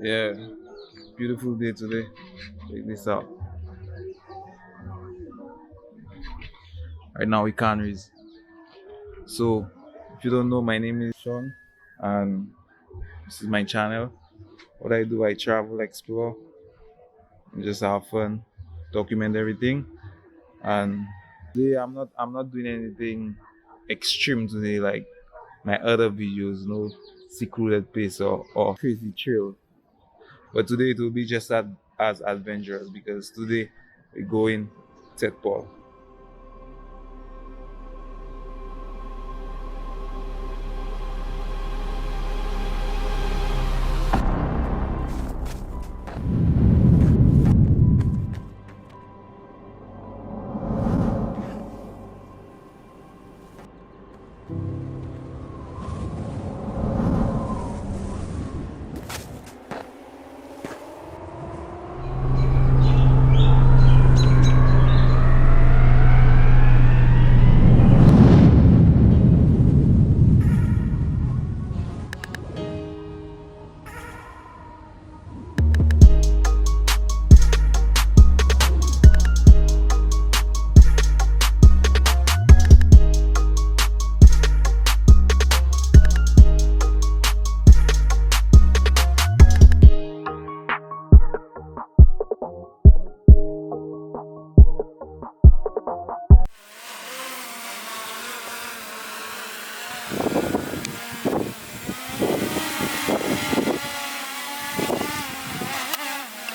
Yeah, beautiful day today. Check this out. Right now we can't read. So, if you don't know, my name is Sean, and this is my channel. What I do, I travel, explore, and just have fun, document everything. And today I'm not doing anything extreme today like my other videos, no secluded place or crazy trail. But today it will be just as adventurous because today we're going Tet Paul.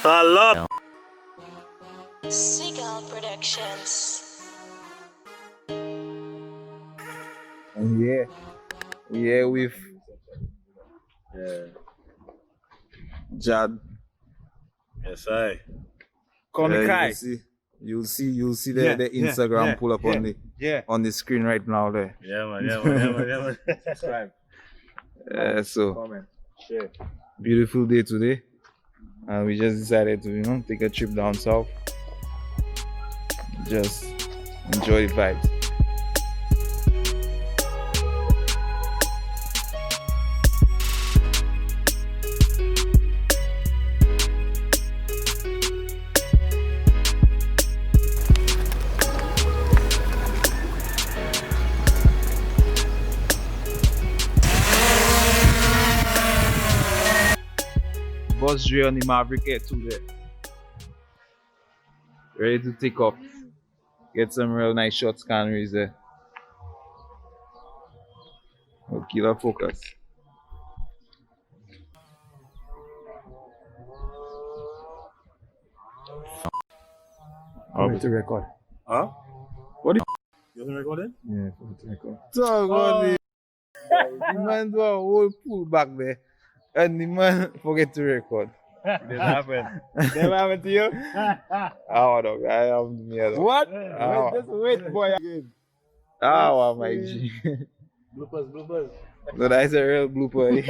I love Seagal Productions. And yeah, we're here with Jad. Yes, I. You'll see the Instagram pull up on the screen right now there. Yeah, man. Subscribe. So Comment. Share. beautiful day today, and we just decided to take a trip down south, just enjoy the vibes. Bus Dre on the Maverick Air 2 there. Ready to take off. Get some real nice shots, canaries there. Oh, killer focus. For it to record. Huh? What do You wasn't recording? Yeah, for it to record. talk about it? The man do a whole pool back there, and the man forget to record. This happened. Never happened to you? Oh, dog, I am me. What? Ah. Just wait, boy. Oh, my G. Bloopers. No, that's a real blooper.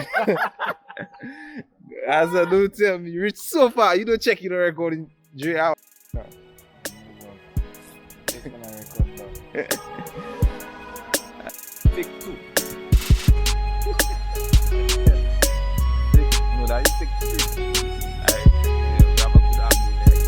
As I don't tell me, you reach so far, you don't check your recording 3 hours. Take 2. No, that is take 3. We have a good angle there.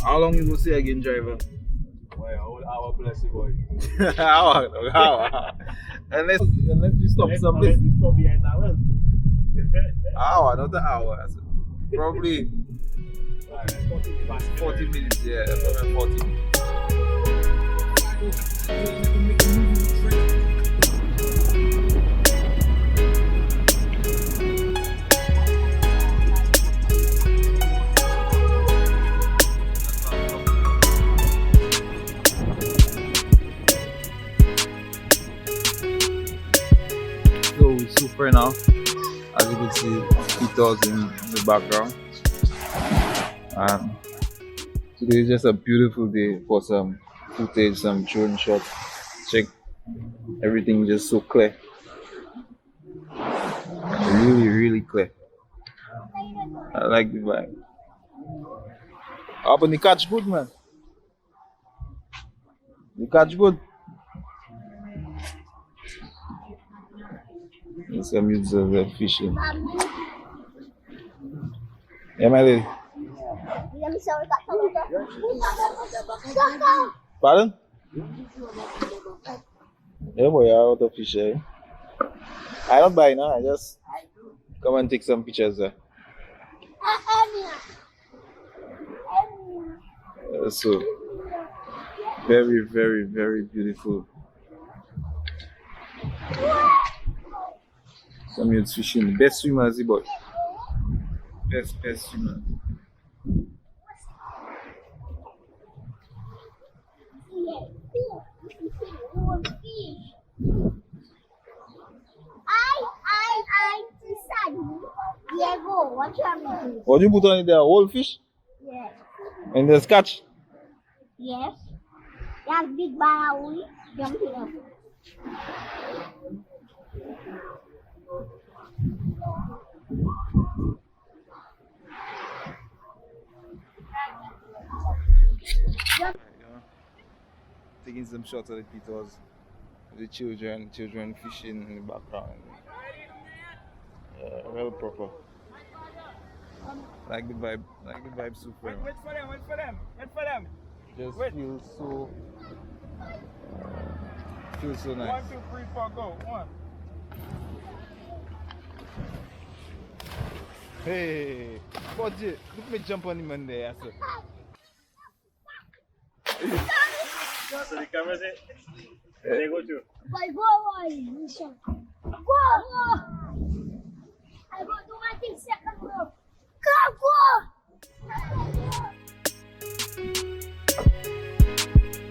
How long you go stay again, driver? Boy, a whole hour bless you, boy. Hour. Unless you stop Unless someplace. we stop behind that well. Hour, not an hour. Probably Alright, 40 minutes, yeah, probably 40 minutes. So we're super now. As you can see, Pitos in the background. And Today is just a beautiful day for some footage, some drone shots. Check, everything just so clear. Really, really clear. I like the vibe. But the catch good, man. The catch good. There's some youths are fishing. Yeah, my lady. Pardon? Yeah, boy, I out of fish. I don't buy now. I just come and take some pictures there. So very, very, very beautiful. Some youths fishing. Best swimmers, the boy. Best swimmer. Diego, what you are making? What you put on it there? Whole fish? Yes. And there's catch? Yes. Yang big barawi, yang tidak. Taking some shots of the pitons, the children fishing in the background. Well proper. Like the vibe super. Wait for them. Just Wait. feels so nice. 1, 2, 3, 4, go. 1. Hey, Bodje, look me jump on him on there. So. So the camera say, they go to. Boy, Lucia. Go. I go do my thing second bro. Go.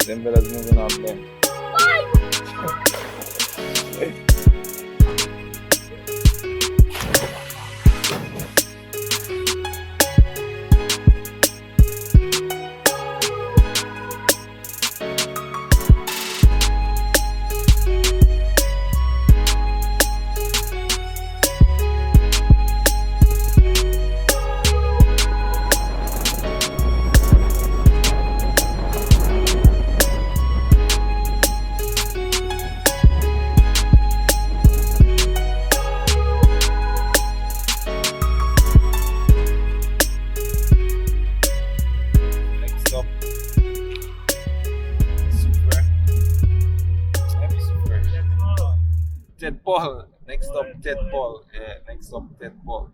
Them fellas moving up there. Tet Paul. Next up, Tet Paul. Yeah, next up, Tet Paul.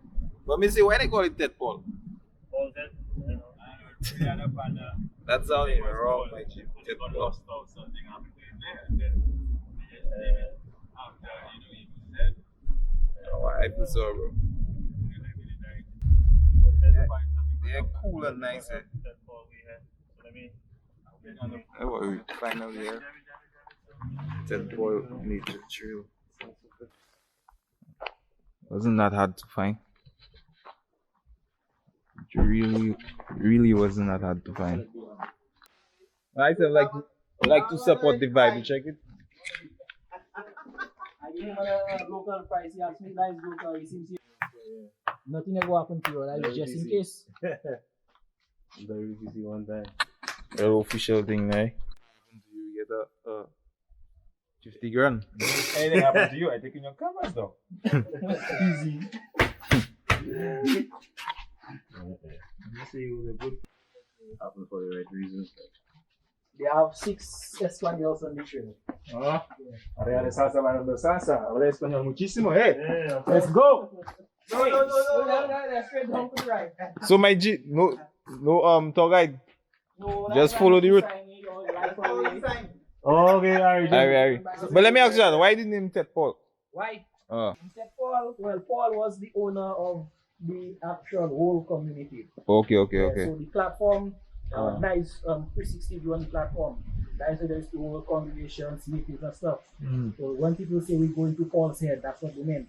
But me say, why they call it Tet Paul? That sounds even wrong, my G. Tet Paul. Oh, I feel so, bro. They're cool and nice. Oh, we finally here. Tet Paul need to chill. Wasn't that hard to find? It really wasn't that hard to find. I said like to support the vibe. You check it. I give him a local price. He asked me that is local. He seems nothing ever happened to you. That is just in case. Very busy one time. The official thing, eh? You get a 50 grand. Anything happened to you? I taking your cameras though. Easy. You say you were good. Happened for the right reasons. They have 6 Espanyol on the train. Ah, ahora salsa bailando salsa. Ahora español muchísimo. Hey, let's go. No. That's straight down to the right. So my G, no tour guide. No, Just follow the route. Okay, Alright. But let me ask you that, why the name Tet Paul? Why? Tet Paul, Paul was the owner of the actual whole community. Okay. So the platform, nice 360 view on the platform. That is there's the whole congregations, meetings and stuff. So when people say we're going to Paul's head, that's what they meant.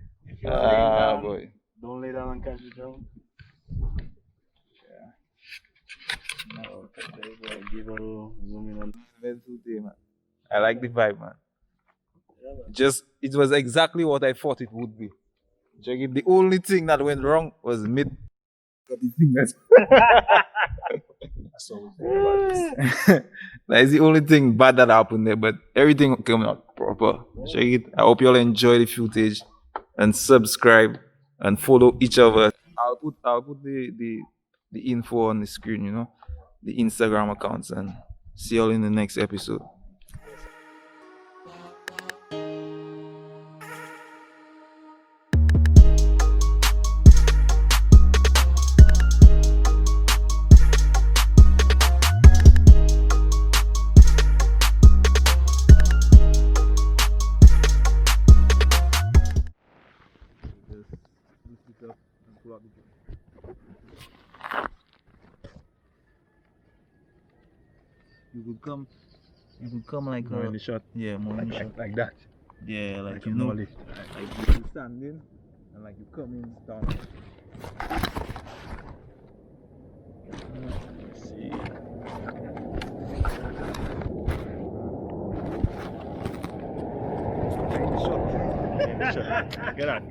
If you're laying down, boy. don't lay down and catch the drone. No, okay, boy, give a little zoom in on. Man. I like the vibe, man. Just it was exactly what I thought it would be. Check it. The only thing that went wrong was mid. That is the only thing bad that happened there, but everything came out proper. Check it. I hope you all enjoy the footage and subscribe and follow each other. I'll put the info on the screen, you know, the Instagram accounts, and see you all in the next episode. You could come like More in the shot. yeah, more in the shot. Like that. Yeah, like Like you a know, more lift. like you standing and like you come in down. Let's see. Get on.